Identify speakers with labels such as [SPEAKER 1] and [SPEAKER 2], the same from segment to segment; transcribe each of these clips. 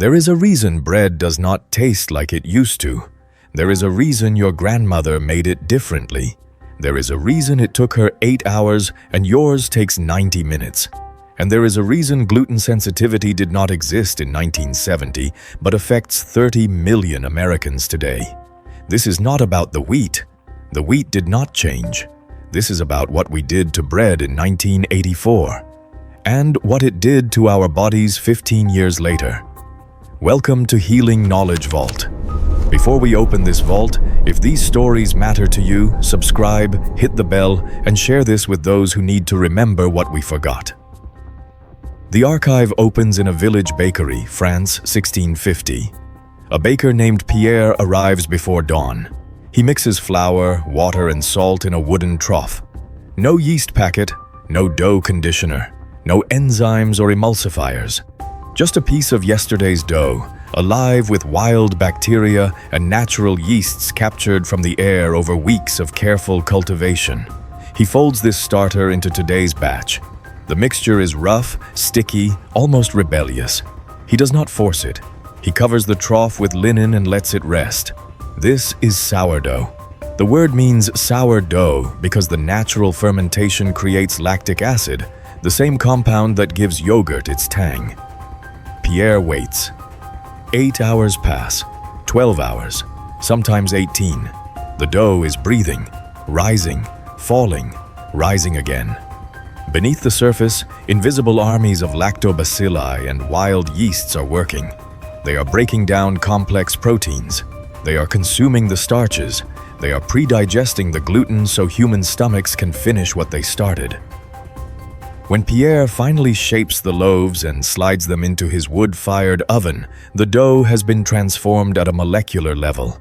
[SPEAKER 1] There is a reason bread does not taste like it used to. There is a reason your grandmother made it differently. There is a reason it took her 8 hours and yours takes 90 minutes. And there is a reason gluten sensitivity did not exist in 1970, but affects 30 million Americans today. This is not about the wheat. The wheat did not change. This is about what we did to bread in 1984, and what it did to our bodies 15 years later. Welcome to Healing Knowledge Vault. Before we open this vault, if these stories matter to you, subscribe, hit the bell, and share this with those who need to remember what we forgot. The archive opens in a village bakery, France, 1650. A baker named Pierre arrives before dawn. He mixes flour, water, and salt in a wooden trough. No yeast packet, no dough conditioner, no enzymes or emulsifiers. Just a piece of yesterday's dough, alive with wild bacteria and natural yeasts captured from the air over weeks of careful cultivation. He folds this starter into today's batch. The mixture is rough, sticky, almost rebellious. He does not force it. He covers the trough with linen and lets it rest. This is sourdough. The word means sour dough because the natural fermentation creates lactic acid, the same compound that gives yogurt its tang. Pierre waits. 8 hours pass, 12 hours, sometimes 18. The dough is breathing, rising, falling, rising again. Beneath the surface, invisible armies of lactobacilli and wild yeasts are working. They are breaking down complex proteins. They are consuming the starches. They are pre-digesting the gluten so human stomachs can finish what they started. When Pierre finally shapes the loaves and slides them into his wood-fired oven, the dough has been transformed at a molecular level.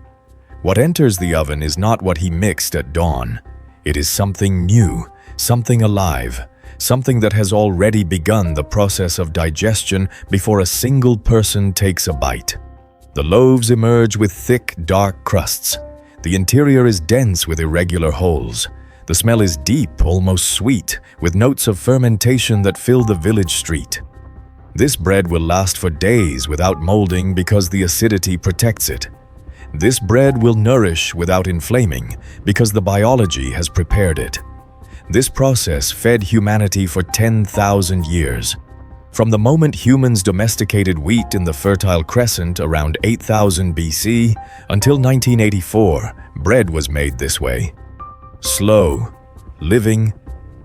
[SPEAKER 1] What enters the oven is not what he mixed at dawn. It is something new, something alive, something that has already begun the process of digestion before a single person takes a bite. The loaves emerge with thick, dark crusts. The interior is dense with irregular holes. The smell is deep, almost sweet, with notes of fermentation that fill the village street. This bread will last for days without molding because the acidity protects it. This bread will nourish without inflaming because the biology has prepared it. This process fed humanity for 10,000 years. From the moment humans domesticated wheat in the Fertile Crescent around 8000 BC until 1984, bread was made this way. Slow, living,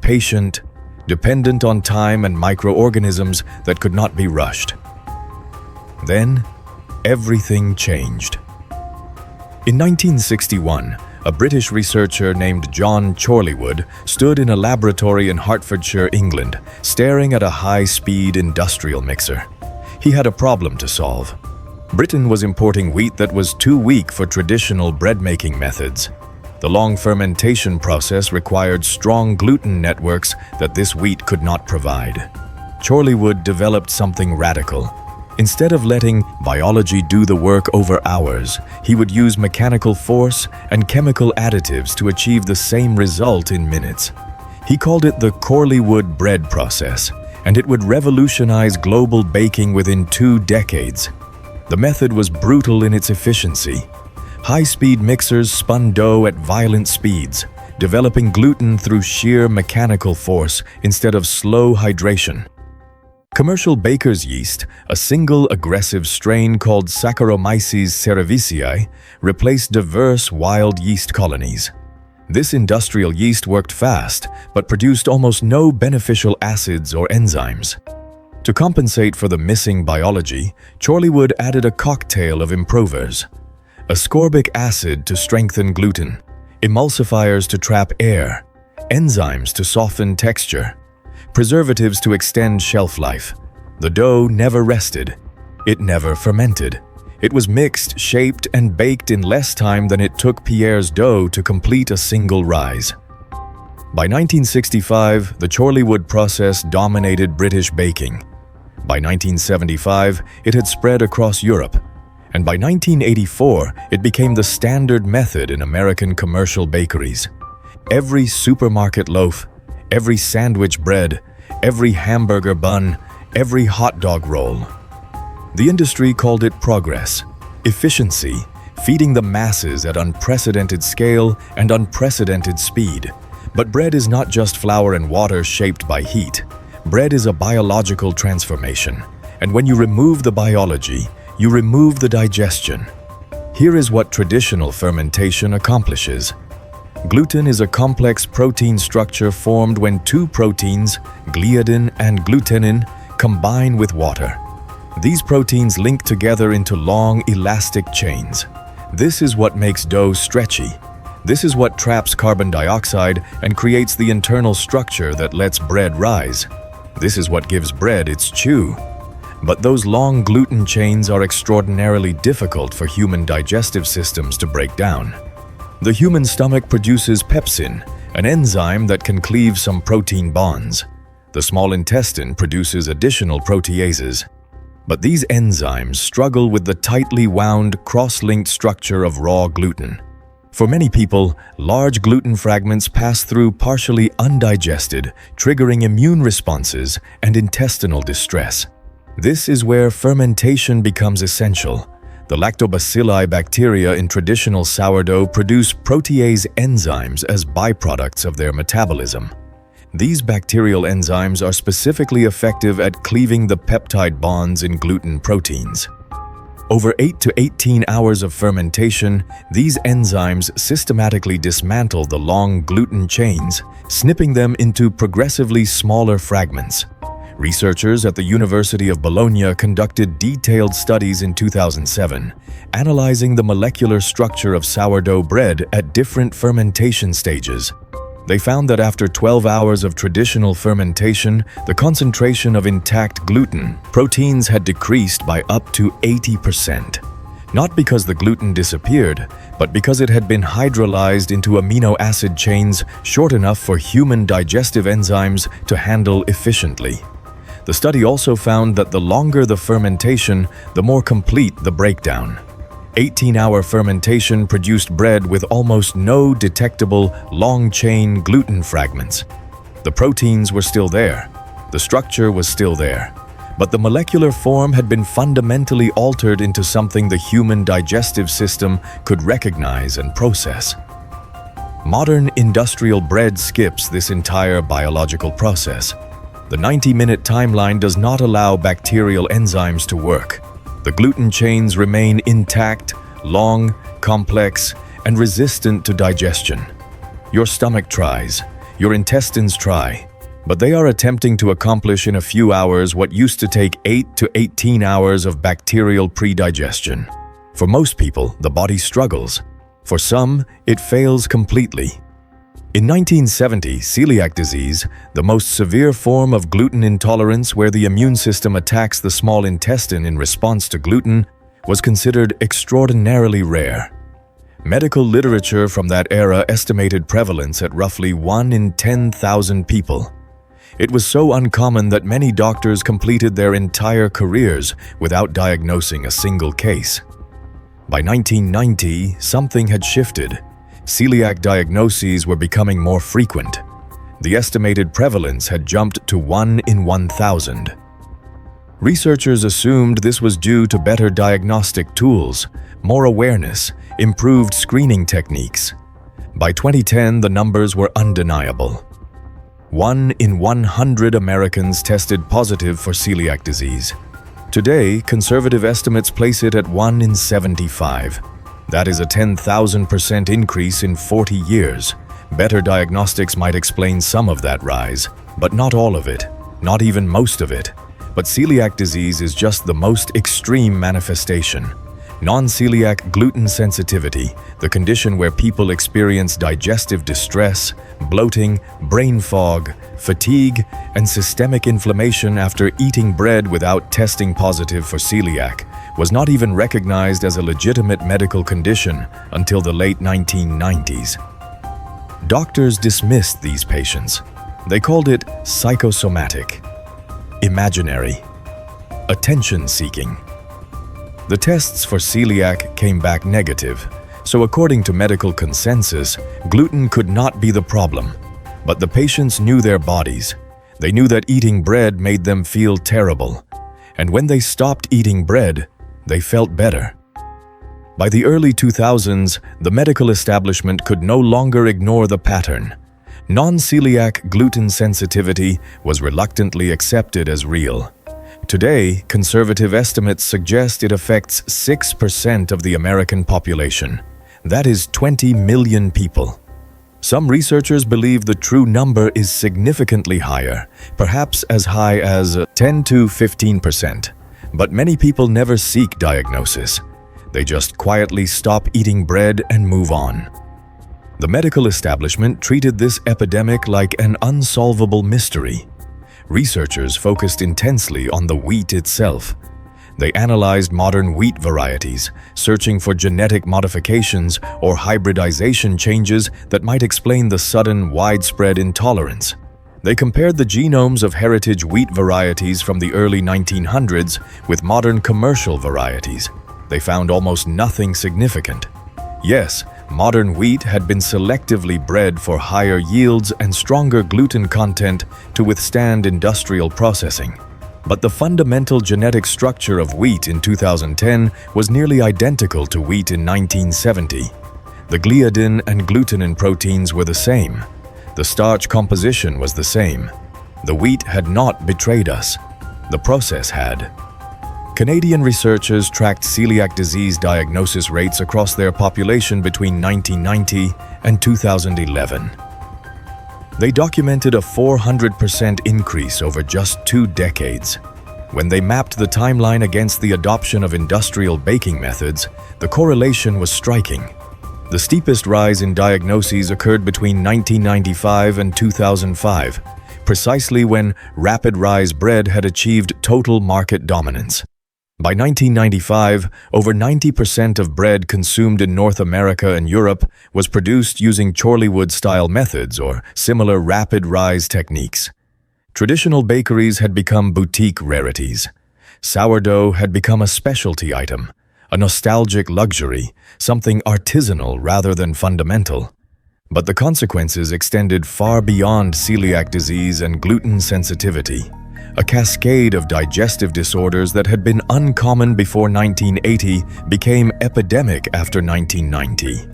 [SPEAKER 1] patient, dependent on time and microorganisms that could not be rushed. Then, everything changed. In 1961, a British researcher named John Chorleywood stood in a laboratory in Hertfordshire, England, staring at a high-speed industrial mixer. He had a problem to solve. Britain was importing wheat that was too weak for traditional bread-making methods. The long fermentation process required strong gluten networks that this wheat could not provide. Chorleywood developed something radical. Instead of letting biology do the work over hours, he would use mechanical force and chemical additives to achieve the same result in minutes. He called it the Chorleywood Bread Process, and it would revolutionize global baking within 2 decades. The method was brutal in its efficiency. High-speed mixers spun dough at violent speeds, developing gluten through sheer mechanical force instead of slow hydration. Commercial baker's yeast, a single aggressive strain called Saccharomyces cerevisiae, replaced diverse wild yeast colonies. This industrial yeast worked fast, but produced almost no beneficial acids or enzymes. To compensate for the missing biology, Chorleywood added a cocktail of improvers: ascorbic acid to strengthen gluten, emulsifiers to trap air, enzymes to soften texture, preservatives to extend shelf life. The dough never rested. It never fermented. It was mixed, shaped, and baked in less time than it took Pierre's dough to complete a single rise. By 1965, the Chorleywood process dominated British baking. By 1975, it had spread across Europe. And by 1984, it became the standard method in American commercial bakeries. Every supermarket loaf, every sandwich bread, every hamburger bun, every hot dog roll. The industry called it progress, efficiency, feeding the masses at unprecedented scale and unprecedented speed. But bread is not just flour and water shaped by heat. Bread is a biological transformation, and when you remove the biology, you remove the digestion. Here is what traditional fermentation accomplishes. Gluten is a complex protein structure formed when two proteins, gliadin and glutenin, combine with water. These proteins link together into long, elastic chains. This is what makes dough stretchy. This is what traps carbon dioxide and creates the internal structure that lets bread rise. This is what gives bread its chew. But those long gluten chains are extraordinarily difficult for human digestive systems to break down. The human stomach produces pepsin, an enzyme that can cleave some protein bonds. The small intestine produces additional proteases. But these enzymes struggle with the tightly wound, cross-linked structure of raw gluten. For many people, large gluten fragments pass through partially undigested, triggering immune responses and intestinal distress. This is where fermentation becomes essential. The lactobacilli bacteria in traditional sourdough produce protease enzymes as byproducts of their metabolism. These bacterial enzymes are specifically effective at cleaving the peptide bonds in gluten proteins. Over 8 to 18 hours of fermentation, these enzymes systematically dismantle the long gluten chains, snipping them into progressively smaller fragments. Researchers at the University of Bologna conducted detailed studies in 2007, analyzing the molecular structure of sourdough bread at different fermentation stages. They found that after 12 hours of traditional fermentation, the concentration of intact gluten proteins had decreased by up to 80%. Not because the gluten disappeared, but because it had been hydrolyzed into amino acid chains short enough for human digestive enzymes to handle efficiently. The study also found that the longer the fermentation, the more complete the breakdown. 18-hour fermentation produced bread with almost no detectable long-chain gluten fragments. The proteins were still there, the structure was still there, but the molecular form had been fundamentally altered into something the human digestive system could recognize and process. Modern industrial bread skips this entire biological process. The 90-minute timeline does not allow bacterial enzymes to work. The gluten chains remain intact, long, complex, and resistant to digestion. Your stomach tries, your intestines try, but they are attempting to accomplish in a few hours what used to take 8 to 18 hours of bacterial pre-digestion. For most people, the body struggles. For some, it fails completely. In 1970, celiac disease, the most severe form of gluten intolerance where the immune system attacks the small intestine in response to gluten, was considered extraordinarily rare. Medical literature from that era estimated prevalence at roughly 1 in 10,000 people. It was so uncommon that many doctors completed their entire careers without diagnosing a single case. By 1990, something had shifted. Celiac diagnoses were becoming more frequent. The estimated prevalence had jumped to 1 in 1,000. Researchers assumed this was due to better diagnostic tools, more awareness, improved screening techniques. By 2010, the numbers were undeniable. 1 in 100 Americans tested positive for celiac disease. Today, conservative estimates place it at 1 in 75. That is a 10,000% increase in 40 years. Better diagnostics might explain some of that rise, but not all of it, not even most of it. But celiac disease is just the most extreme manifestation. Non-celiac gluten sensitivity, the condition where people experience digestive distress, bloating, brain fog, fatigue, and systemic inflammation after eating bread without testing positive for celiac, was not even recognized as a legitimate medical condition until the late 1990s. Doctors dismissed these patients. They called it psychosomatic, imaginary, attention-seeking. The tests for celiac came back negative, so according to medical consensus, gluten could not be the problem. But the patients knew their bodies. They knew that eating bread made them feel terrible. And when they stopped eating bread, they felt better. By the early 2000s, the medical establishment could no longer ignore the pattern. Non-celiac gluten sensitivity was reluctantly accepted as real. Today, conservative estimates suggest it affects 6% of the American population. That is 20 million people. Some researchers believe the true number is significantly higher, perhaps as high as 10 to 15%. But many people never seek diagnosis. They just quietly stop eating bread and move on. The medical establishment treated this epidemic like an unsolvable mystery. Researchers focused intensely on the wheat itself. They analyzed modern wheat varieties, searching for genetic modifications or hybridization changes that might explain the sudden, widespread intolerance. They compared the genomes of heritage wheat varieties from the early 1900s with modern commercial varieties. They found almost nothing significant. Yes, modern wheat had been selectively bred for higher yields and stronger gluten content to withstand industrial processing. But the fundamental genetic structure of wheat in 2010 was nearly identical to wheat in 1970. The gliadin and glutenin proteins were the same. The starch composition was the same. The wheat had not betrayed us. The process had. Canadian researchers tracked celiac disease diagnosis rates across their population between 1990 and 2011. They documented a 400% increase over just 2 decades. When they mapped the timeline against the adoption of industrial baking methods, the correlation was striking. The steepest rise in diagnoses occurred between 1995 and 2005, precisely when rapid rise bread had achieved total market dominance. By 1995, over 90% of bread consumed in North America and Europe was produced using Chorleywood-style methods or similar rapid rise techniques. Traditional bakeries had become boutique rarities. Sourdough had become a specialty item, a nostalgic luxury, something artisanal rather than fundamental. But the consequences extended far beyond celiac disease and gluten sensitivity. A cascade of digestive disorders that had been uncommon before 1980 became epidemic after 1990.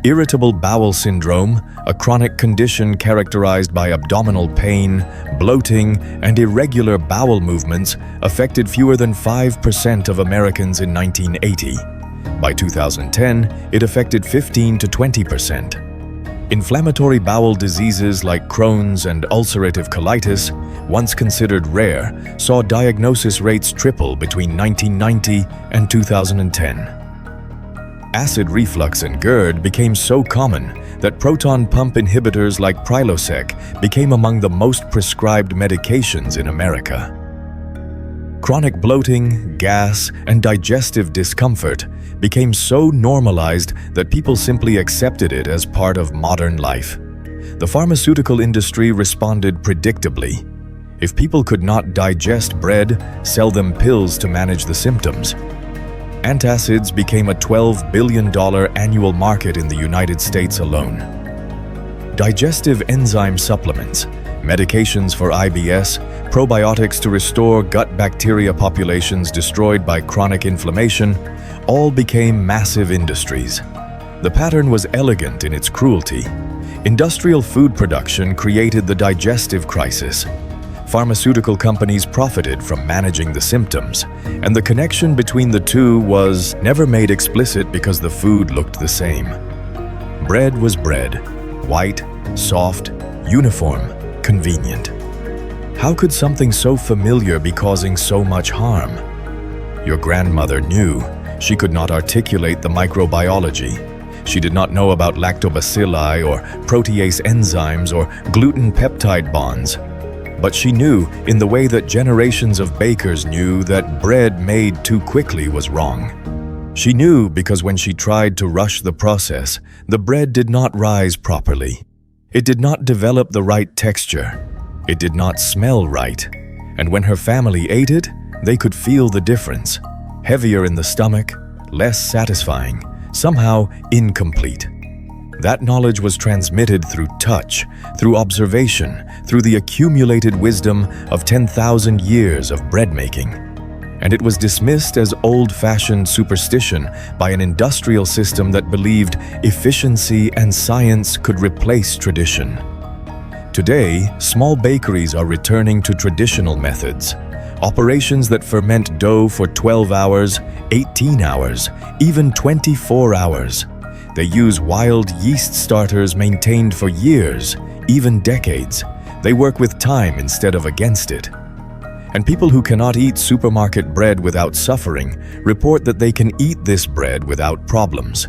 [SPEAKER 1] Irritable bowel syndrome, a chronic condition characterized by abdominal pain, bloating, and irregular bowel movements, affected fewer than 5% of Americans in 1980. By 2010, it affected 15 to 20%. Inflammatory bowel diseases like Crohn's and ulcerative colitis, once considered rare, saw diagnosis rates triple between 1990 and 2010. Acid reflux and GERD became so common that proton pump inhibitors like Prilosec became among the most prescribed medications in America. Chronic bloating, gas, and digestive discomfort became so normalized that people simply accepted it as part of modern life. The pharmaceutical industry responded predictably. If people could not digest bread, sell them pills to manage the symptoms. Antacids became a $12 billion annual market in the United States alone. Digestive enzyme supplements, medications for IBS, probiotics to restore gut bacteria populations destroyed by chronic inflammation, all became massive industries. The pattern was elegant in its cruelty. Industrial food production created the digestive crisis. Pharmaceutical companies profited from managing the symptoms, and the connection between the two was never made explicit because the food looked the same. Bread was bread, white, soft, uniform, convenient. How could something so familiar be causing so much harm? Your grandmother knew. She could not articulate the microbiology. She did not know about lactobacilli or protease enzymes or gluten peptide bonds. But she knew, in the way that generations of bakers knew, that bread made too quickly was wrong. She knew because when she tried to rush the process, the bread did not rise properly. It did not develop the right texture. It did not smell right. And when her family ate it, they could feel the difference. Heavier in the stomach, less satisfying, somehow incomplete. That knowledge was transmitted through touch, through observation, through the accumulated wisdom of 10,000 years of bread making. and it was dismissed as old-fashioned superstition by an industrial system that believed efficiency and science could replace tradition. Today, small bakeries are returning to traditional methods, operations that ferment dough for 12 hours, 18 hours, even 24 hours. They use wild yeast starters maintained for years, even decades. They work with time instead of against it. And people who cannot eat supermarket bread without suffering report that they can eat this bread without problems.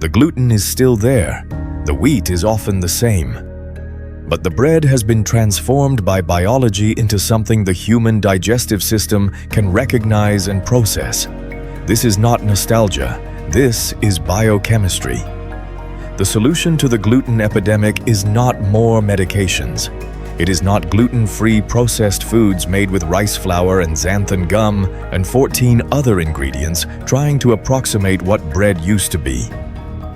[SPEAKER 1] The gluten is still there. The wheat is often the same. But the bread has been transformed by biology into something the human digestive system can recognize and process. This is not nostalgia. This is biochemistry. The solution to the gluten epidemic is not more medications. It is not gluten-free processed foods made with rice flour and xanthan gum and 14 other ingredients trying to approximate what bread used to be.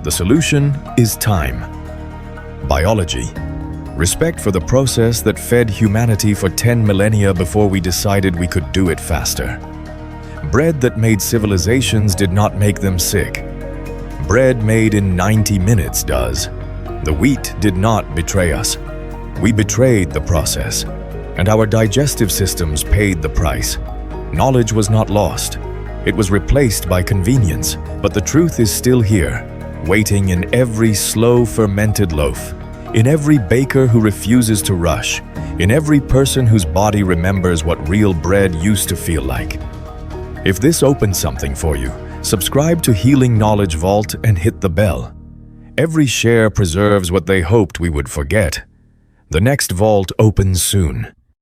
[SPEAKER 1] The solution is time. Biology. Respect for the process that fed humanity for 10 millennia before we decided we could do it faster. Bread that made civilizations did not make them sick. Bread made in 90 minutes does. The wheat did not betray us. We betrayed the process, and our digestive systems paid the price. Knowledge was not lost. It was replaced by convenience, but the truth is still here, waiting in every slow fermented loaf, in every baker who refuses to rush, in every person whose body remembers what real bread used to feel like. If this opened something for you, subscribe to Healing Knowledge Vault and hit the bell. Every share preserves what they hoped we would forget. The next vault opens soon.